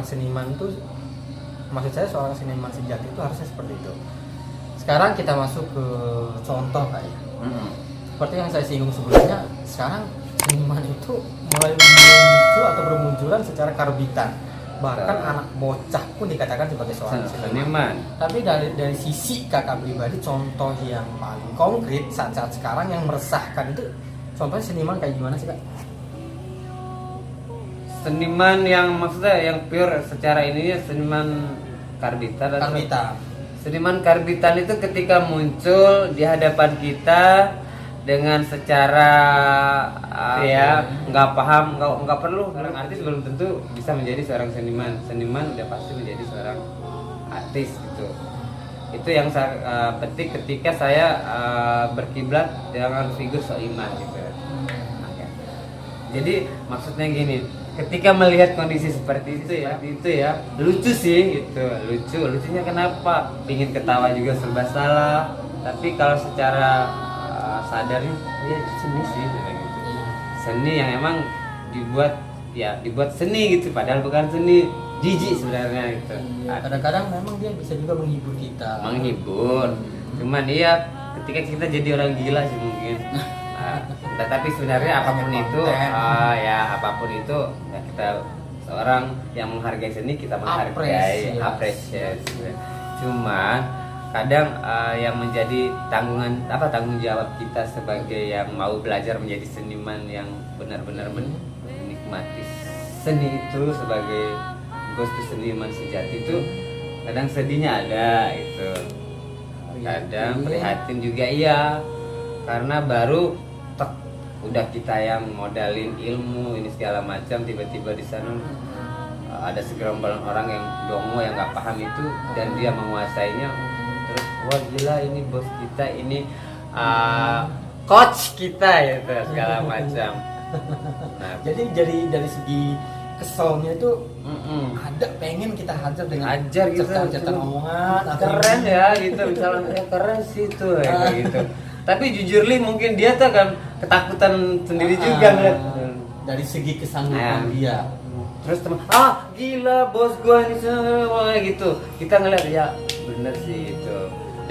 seniman itu, maksud saya seorang seniman sejati itu harusnya seperti itu. Sekarang kita masuk ke contoh kayak seperti yang saya singgung sebelumnya. Sekarang seniman itu mulai muncul atau bermunculan secara karbitan, bahkan anak bocah pun dikatakan sebagai seorang seniman. Tapi dari sisi kakak pribadi, contoh yang paling konkret saat-saat sekarang yang meresahkan itu, contohnya seniman kayak gimana sih Kak? Seniman yang maksudnya yang pure secara ininya seniman karbitan. Seniman karbitan itu ketika muncul di hadapan kita dengan secara ya nggak paham, nggak perlu, seorang artis belum tentu bisa menjadi seorang seniman udah pasti menjadi seorang artis gitu. Itu yang saya petik ketika saya berkiblat dengan figur Soimah gitu. Jadi maksudnya gini, ketika melihat kondisi seperti itu ya lucu sih gitu. Lucunya kenapa? Pingin ketawa juga serba salah, tapi kalau secara sadarnya ya seni sih gitu. Seni yang emang dibuat seni gitu, padahal bukan seni, jijik sebenarnya gitu. Kadang-kadang memang dia bisa juga menghibur kita. Cuman iya ketika kita jadi orang gila sih mungkin. Tapi sebenarnya apapun itu ya kita seorang yang menghargai seni, kita menghargai, apresiasi. Cuman kadang yang menjadi tanggung jawab kita sebagai yang mau belajar menjadi seniman yang benar-benar menikmati seni itu sebagai Gusti seniman sejati itu, kadang sedihnya ada itu, kadang prihatin juga iya, karena baru udah kita yang modalin ilmu ini segala macam, tiba-tiba di sana ada segerombolan orang yang dongo yang nggak paham itu dan dia menguasainya, terus wah gila ini bos kita, ini coach kita gitu segala macam. Nah, jadi dari segi keselnya itu ada pengen kita hajar dengan cerita omongan keren ya gitu, misalnya keren sih tuh ya, gitu. Tapi jujur mungkin dia tuh kan ketakutan sendiri juga ngeliat dari segi kesanggupan dia. Terus teman, gila bos gua ini semua gitu. Kita ngeliat ya bener sih itu.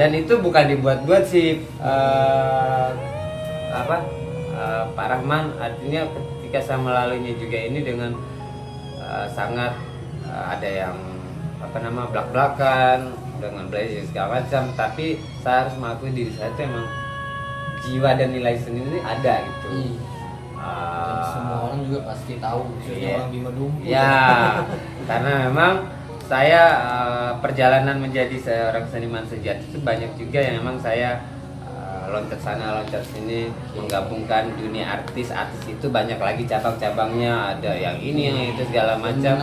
Dan itu bukan dibuat-buat sih Pak Rahman. Artinya ketika saya melaluinya juga ini dengan sangat ada yang belak-belakan dengan belajar segala macam. Tapi saya harus mengakui diri saya itu emang jiwa dan nilai seni ini ada gitu. Dan semua orang juga pasti tahu, khususnya orang Bima Dumpu. Karena memang saya perjalanan menjadi seorang seniman sejati itu banyak juga yang memang saya loncat sana loncat sini, menggabungkan dunia artis itu banyak lagi cabang-cabangnya, ada yang ini yang itu segala macam.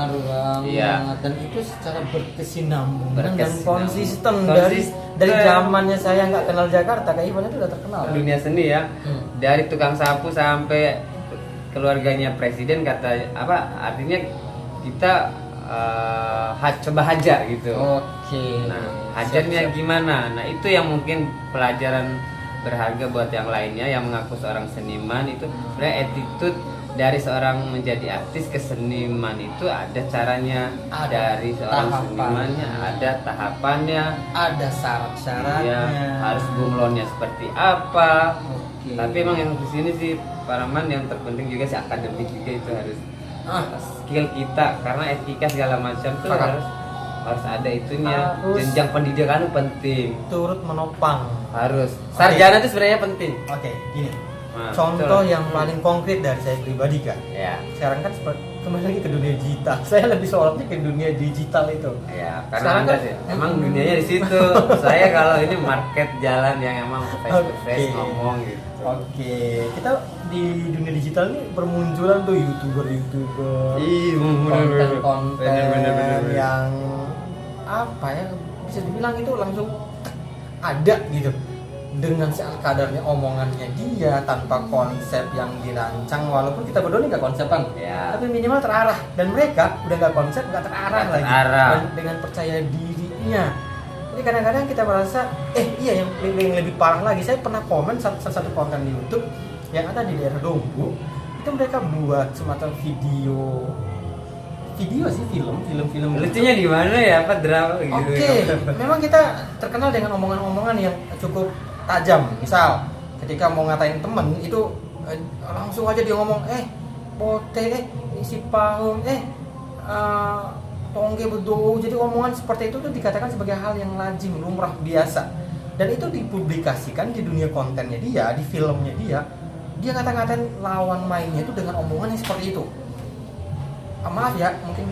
Dan itu secara berkesinambungan dan konsisten dari zamannya saya nggak kenal Jakarta, Kak Ivan itu udah terkenal dunia seni ya. Dari tukang sapu sampai keluarganya presiden, artinya kita coba hajar gitu. Nah, hajarnya gimana? Nah, itu yang mungkin pelajaran berharga buat yang lainnya yang mengaku seorang seniman itu. Sebenarnya attitude dari seorang menjadi artis ke seniman itu ada caranya, dari seorang senimannya ada tahapannya, ada syarat-syaratnya, harus bunglonnya seperti apa. Tapi emang yang di sini sih Pak Rahman yang terpenting juga sih akademik juga, itu harus skill kita, karena etika segala macam tuh harus ada itunya. Jenjang pendidikan penting, turut menopang, harus sarjana itu sebenarnya penting. Gini, contoh yang paling konkret dari saya pribadi kan, sekarang kan kembali lagi ke dunia digital. Saya lebih sorotnya ke dunia digital itu. Karena sekarang kan emang dunianya di situ. Saya kalau ini market jalan yang emang face to face ngomong gitu. Kita di dunia digital ini bermunculan tuh youtuber, konten-konten yang bisa dibilang itu langsung ada gitu, dengan sekadarnya omongannya dia, tanpa konsep yang dirancang. Walaupun kita berdua nggak konsep kan, tapi minimal terarah. Dan mereka udah nggak konsep, nggak terarah lagi. Dan dengan percaya dirinya. Jadi kadang-kadang kita merasa, yang lebih parah lagi. Saya pernah komen salah satu konten di YouTube yang ada di daerah Dompu, itu mereka buat semacam video sih, film. Lucunya di mana ya, apa drama gitu. Oke, memang kita terkenal dengan omongan-omongan yang cukup tajam. Misal, ketika mau ngatain temen itu langsung aja dia ngomong, pote, isi pahung, tongge bedo. Jadi omongan seperti itu tuh dikatakan sebagai hal yang lazim, lumrah, biasa. Dan itu dipublikasikan di dunia kontennya dia, di filmnya dia ngata-ngatain lawan mainnya itu dengan omongan yang seperti itu. Maaf ya, mungkin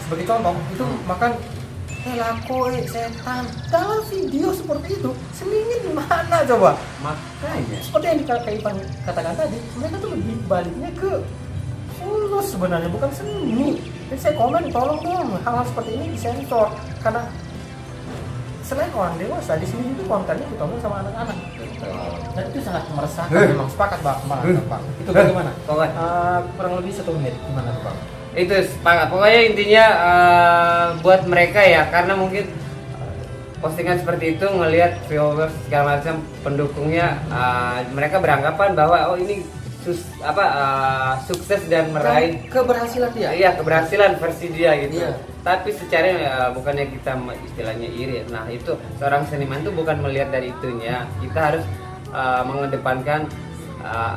sebagai contoh itu makan lako setan dalam video seperti itu, seninya di mana coba? Makanya Seperti yang katakan tadi, mereka tuh lebih baliknya ke fulus sebenarnya, bukan seni. Jadi saya komen, tolong dong hal-hal seperti ini disensor, karena selain orang dewasa di sini itu kontennya ditonton sama anak-anak. Dan itu sangat meresahkan. Memang sepakat banget Bang. Itu bagaimana? Kurang lebih 1 menit gimana tuh Bang? itu sepakat. Pokoknya intinya buat mereka ya, karena mungkin postingan seperti itu ngelihat viewers segala macam pendukungnya, mereka beranggapan bahwa ini sukses dan meraih keberhasilan dia. Iya, keberhasilan versi dia gitu. Iya. Tapi secara bukannya kita istilahnya iri. Nah, itu seorang seniman tuh bukan melihat dari itunya. Kita harus mengedepankan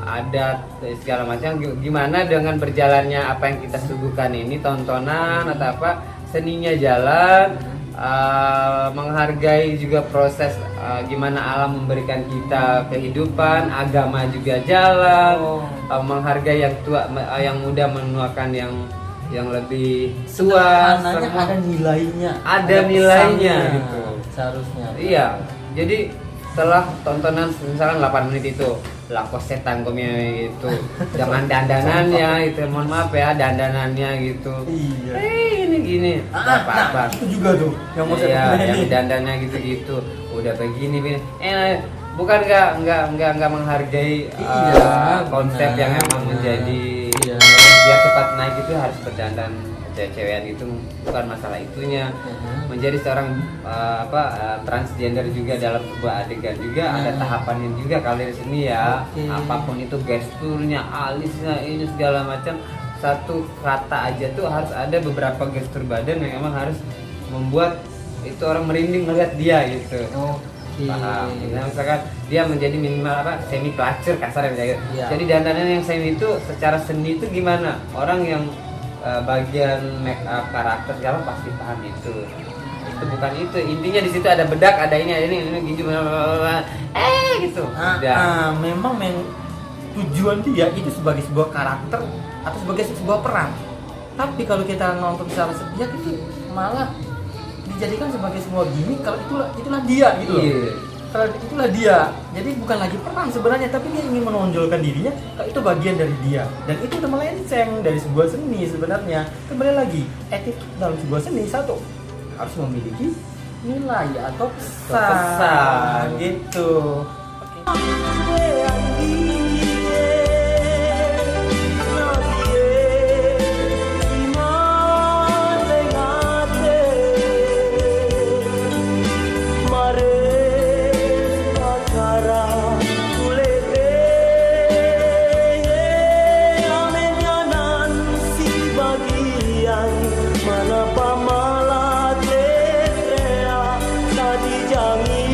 adat segala macam. Gimana dengan berjalannya apa yang kita suguhkan ini, tontonan atau apa, seninya jalan, menghargai juga proses gimana alam memberikan kita kehidupan, agama juga jalan, menghargai yang tua, yang muda menuakan yang lebih tua, ada nilainya, ada nilainya gitu seharusnya. Iya, jadi setelah tontonan misalkan 8 menit itu lakos setan komnya itu dengan dandanannya itu, mohon maaf ya, dandanannya gitu. Iya. Ini gini. Apa-apa. Itu juga tuh yang mau saya yang dandannya gitu-gitu. Udah begini. Bukan enggak menghargai konsep yang emang menjadi biar cepat naik itu harus berdandan cewek-cewekan itu, bukan masalah itunya. Menjadi seorang transgender juga dalam sebuah adegan juga ada tahapannya juga kali di sini ya. Apapun itu gesturnya, alisnya, ini segala macam, satu kata aja tuh harus ada beberapa gestur badan yang emang harus membuat itu orang merinding melihat dia gitu. Paham. Nah, misalkan dia menjadi minimal semi pelacur kasar ya. Jadi dandanan yang semi itu secara seni itu gimana? Orang yang bagian make up karakter segala pasti paham itu. Itu bukan itu. Intinya di situ ada bedak, ada ini gitu. Gitu. Memang tujuan dia itu sebagai sebuah karakter atau sebagai sebuah peran. Tapi kalau kita nonton secara setia itu malah dijadikan sebagai sebuah gimmick, kalau itulah dia gitu loh. Kalau itulah dia. Jadi bukan lagi peran sebenarnya, tapi dia ingin menonjolkan dirinya kalau itu bagian dari dia. Dan itu udah melenceng dari sebuah seni sebenarnya. Kembali lagi, attitude dalam sebuah seni satu harus memiliki nilai atau pesan gitu. Mana pamala tetrea tadi jangi